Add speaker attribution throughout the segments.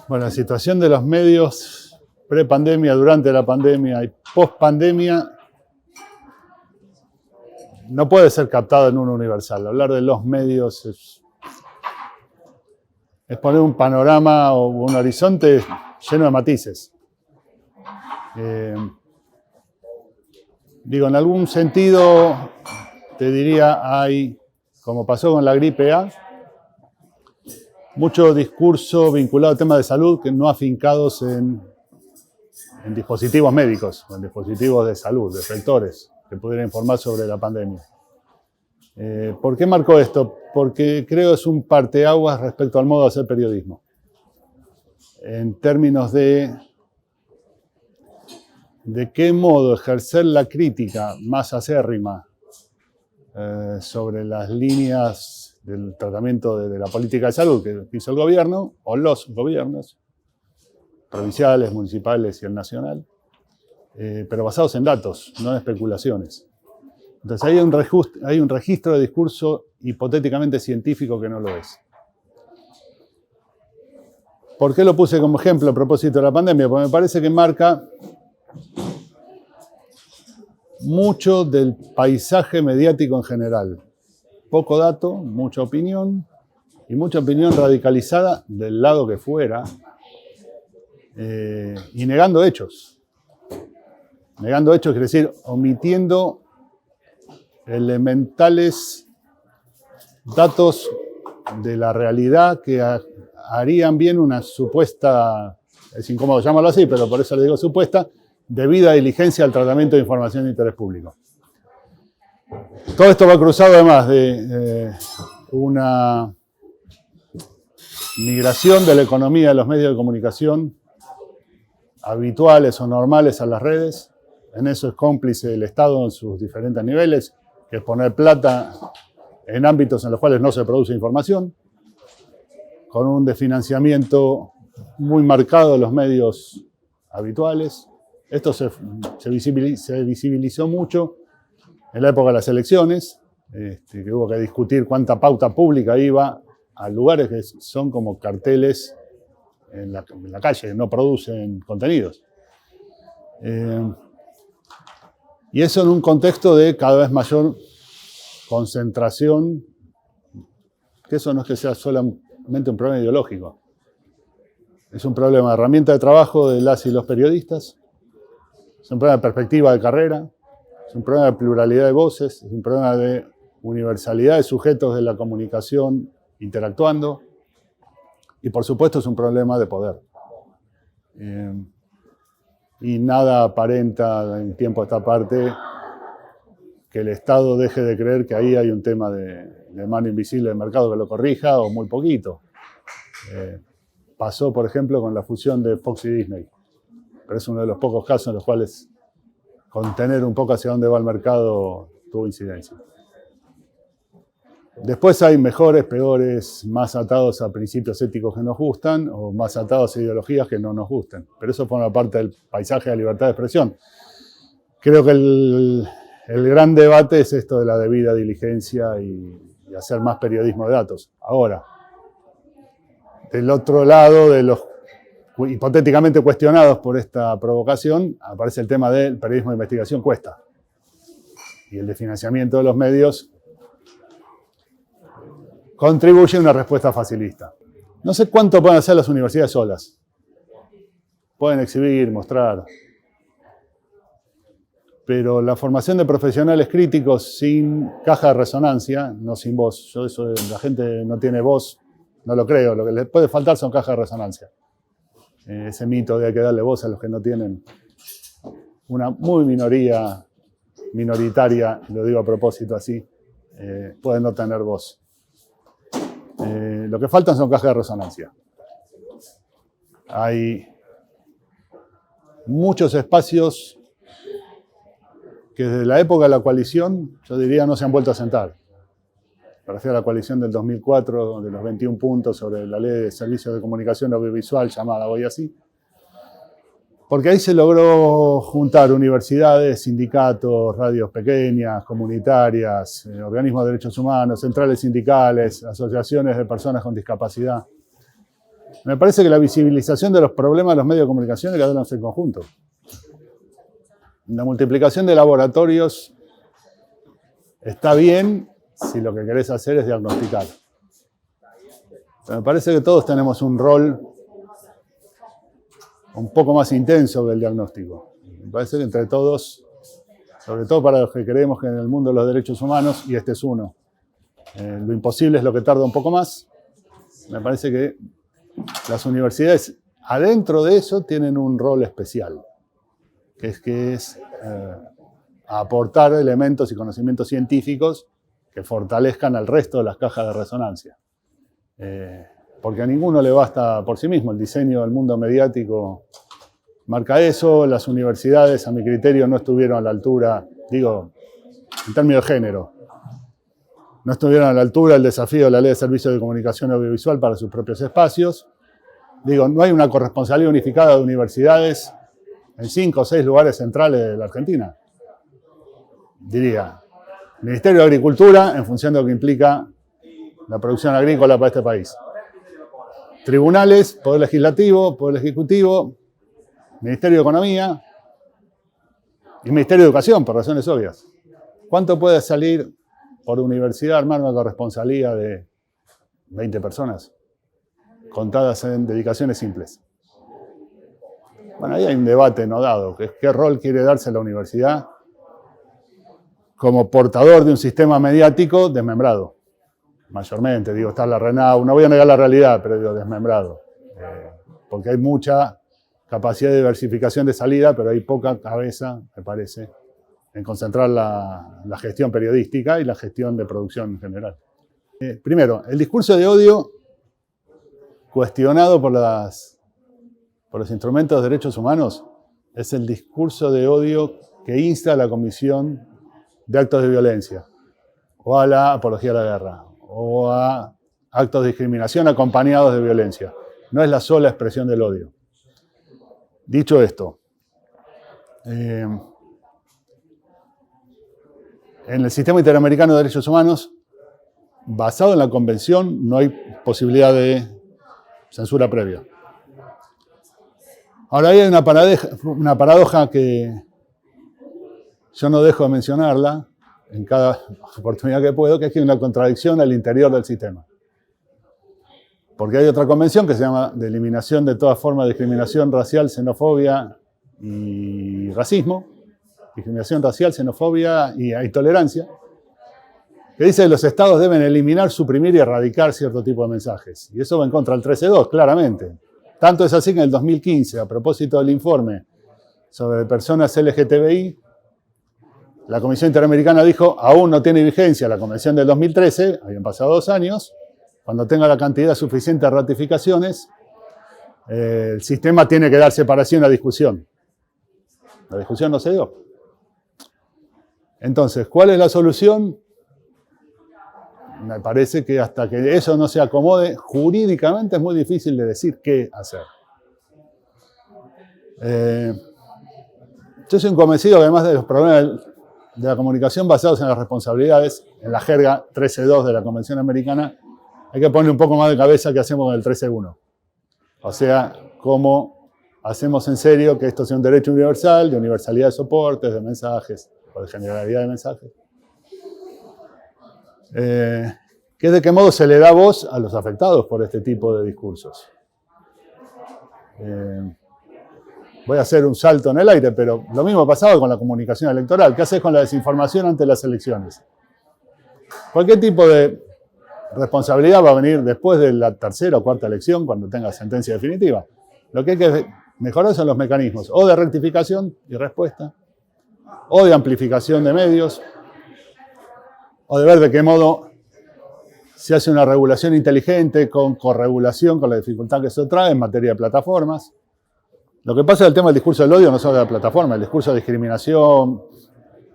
Speaker 1: Bueno, la situación de los medios pre-pandemia, durante la pandemia y post-pandemia no puede ser captada en uno universal. Hablar de los medios es poner un panorama o un horizonte lleno de matices. En algún sentido, te diría, hay, como pasó con la gripe A, mucho discurso vinculado al tema de salud que no afincados en dispositivos médicos, o en dispositivos de salud, de sectores que pudieran informar sobre la pandemia. ¿Por qué marco esto? Porque creo que es un parteaguas respecto al modo de hacer periodismo. En términos de qué modo ejercer la crítica más acérrima sobre las líneas del tratamiento de la política de salud que hizo el gobierno, o los gobiernos, provinciales, municipales y el nacional, pero basados en datos, no en especulaciones. Entonces hay un registro de discurso hipotéticamente científico que no lo es. ¿Por qué lo puse como ejemplo a propósito de la pandemia? Porque me parece que marca mucho del paisaje mediático en general. Poco dato, mucha opinión, y mucha opinión radicalizada del lado que fuera, y negando hechos. Negando hechos quiere decir omitiendo elementales datos de la realidad que harían bien una supuesta, es incómodo llamarlo así, pero por eso le digo supuesta, debida diligencia al tratamiento de información de interés público. Todo esto va cruzado además de una migración de la economía de los medios de comunicación habituales o normales a las redes. En eso es cómplice el Estado en sus diferentes niveles, que es poner plata en ámbitos en los cuales no se produce información, con un desfinanciamiento muy marcado de los medios habituales. Esto se visibilizó mucho en la época de las elecciones, que hubo que discutir cuánta pauta pública iba a lugares que son como carteles en la calle, no producen contenidos. Y eso en un contexto de cada vez mayor concentración, que eso no es que sea solamente un problema ideológico, es un problema de herramienta de trabajo de las y los periodistas, es un problema de perspectiva de carrera, es un problema de pluralidad de voces, es un problema de universalidad de sujetos de la comunicación interactuando, y por supuesto es un problema de poder. Y nada aparenta en tiempo a esta parte que el Estado deje de creer que ahí hay un tema de mano invisible del mercado que lo corrija, o muy poquito. Pasó, por ejemplo, con la fusión de Fox y Disney, pero es uno de los pocos casos en los cuales contener un poco hacia dónde va el mercado tuvo incidencia. Después hay mejores, peores, más atados a principios éticos que nos gustan o más atados a ideologías que no nos gusten. Pero eso forma parte del paisaje de la libertad de expresión. Creo que el gran debate es esto de la debida diligencia y hacer más periodismo de datos. Ahora, del otro lado de los hipotéticamente cuestionados por esta provocación, aparece el tema del periodismo de investigación cuesta. Y el de financiamiento de los medios contribuye a una respuesta facilista. No sé cuánto pueden hacer las universidades solas. Pueden exhibir, mostrar. Pero la formación de profesionales críticos sin caja de resonancia, no sin voz, yo eso de la gente no tiene voz, no lo creo. Lo que les puede faltar son cajas de resonancia. Ese mito de hay que darle voz a los que no tienen. Una muy minoritaria, lo digo a propósito así, puede no tener voz. Lo que faltan son cajas de resonancia. Hay muchos espacios que desde la época de la coalición, yo diría, no se han vuelto a sentar. Me refiero a la coalición del 2004, de los 21 puntos sobre la ley de servicios de comunicación audiovisual, llamada hoy así. Porque ahí se logró juntar universidades, sindicatos, radios pequeñas, comunitarias, organismos de derechos humanos, centrales sindicales, asociaciones de personas con discapacidad. Me parece que la visibilización de los problemas de los medios de comunicación hay que darlos en conjunto. La multiplicación de laboratorios está bien si lo que querés hacer es diagnosticar. Pero me parece que todos tenemos un rol un poco más intenso que el diagnóstico. Me parece que entre todos, sobre todo para los que creemos que en el mundo de los derechos humanos, y este es uno, lo imposible es lo que tarda un poco más, me parece que las universidades adentro de eso tienen un rol especial, que es aportar elementos y conocimientos científicos que fortalezcan al resto de las cajas de resonancia. Porque a ninguno le basta por sí mismo. El diseño del mundo mediático marca eso. Las universidades, a mi criterio, no estuvieron a la altura, digo, en términos de género, no estuvieron a la altura del desafío de la Ley de Servicios de Comunicación Audiovisual para sus propios espacios. Digo, no hay una corresponsalía unificada de universidades en 5 o 6 lugares centrales de la Argentina. Diría, Ministerio de Agricultura, en función de lo que implica la producción agrícola para este país. Tribunales, Poder Legislativo, Poder Ejecutivo, Ministerio de Economía y Ministerio de Educación, por razones obvias. ¿Cuánto puede salir por universidad armar una corresponsalía de 20 personas, contadas en dedicaciones simples? Bueno, ahí hay un debate no dado, que es qué rol quiere darse la universidad como portador de un sistema mediático desmembrado. Mayormente, digo, está la RENAU, no voy a negar la realidad, pero digo, desmembrado. Porque hay mucha capacidad de diversificación de salida, pero hay poca cabeza, me parece, en concentrar la gestión periodística y la gestión de producción en general. Primero, el discurso de odio cuestionado por los instrumentos de derechos humanos es el discurso de odio que insta a la Comisión de Actos de Violencia o a la apología de la guerra o a actos de discriminación acompañados de violencia. No es la sola expresión del odio. Dicho esto, en el sistema interamericano de derechos humanos, basado en la Convención, no hay posibilidad de censura previa. Ahora, ahí hay una paradoja que yo no dejo de mencionarla en cada oportunidad que puedo, que es que hay una contradicción al interior del sistema. Porque hay otra convención que se llama de eliminación de toda forma de discriminación racial, xenofobia y racismo, discriminación racial, xenofobia y intolerancia, que dice que los estados deben eliminar, suprimir y erradicar cierto tipo de mensajes. Y eso va en contra del 13.2, claramente. Tanto es así que en el 2015, a propósito del informe sobre personas LGTBI, la Comisión Interamericana dijo, aún no tiene vigencia la Convención del 2013, habían pasado 2 años, cuando tenga la cantidad suficiente de ratificaciones, el sistema tiene que dar separación a discusión. La discusión no se dio. Entonces, ¿cuál es la solución? Me parece que hasta que eso no se acomode, jurídicamente es muy difícil de decir qué hacer. Yo soy un convencido que además de los problemas de la comunicación basados en las responsabilidades, en la jerga 13.2 de la Convención Americana, hay que poner un poco más de cabeza que hacemos con el 13.1. O sea, cómo hacemos en serio que esto sea un derecho universal, de universalidad de soportes, de mensajes, o de generalidad de mensajes. Que de qué modo se le da voz a los afectados por este tipo de discursos. Voy a hacer un salto en el aire, pero lo mismo ha pasado con la comunicación electoral. ¿Qué haces con la desinformación ante las elecciones? Cualquier tipo de responsabilidad va a venir después de la tercera o cuarta elección, cuando tenga sentencia definitiva. Lo que hay que mejorar son los mecanismos, o de rectificación y respuesta, o de amplificación de medios, o de ver de qué modo se hace una regulación inteligente con corregulación, con la dificultad que eso trae en materia de plataformas. Lo que pasa es el tema del discurso del odio no solo de la plataforma, el discurso de discriminación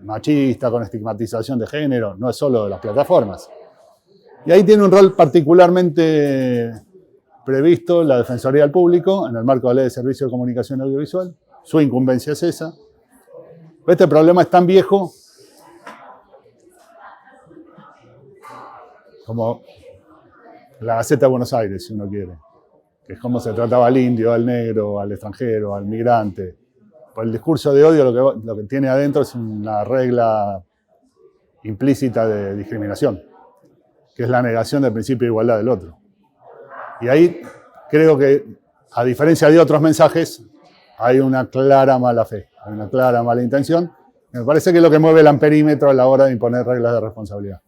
Speaker 1: machista, con estigmatización de género, no es solo de las plataformas. Y ahí tiene un rol particularmente previsto la Defensoría del Público, en el marco de la Ley de Servicios de Comunicación Audiovisual. Su incumbencia es esa. Este problema es tan viejo como la Gaceta de Buenos Aires, si uno quiere, que es cómo se trataba al indio, al negro, al extranjero, al migrante. Pues el discurso de odio lo que tiene adentro es una regla implícita de discriminación, que es la negación del principio de igualdad del otro. Y ahí creo que, a diferencia de otros mensajes, hay una clara mala fe, hay una clara mala intención. Me parece que es lo que mueve el amperímetro a la hora de imponer reglas de responsabilidad.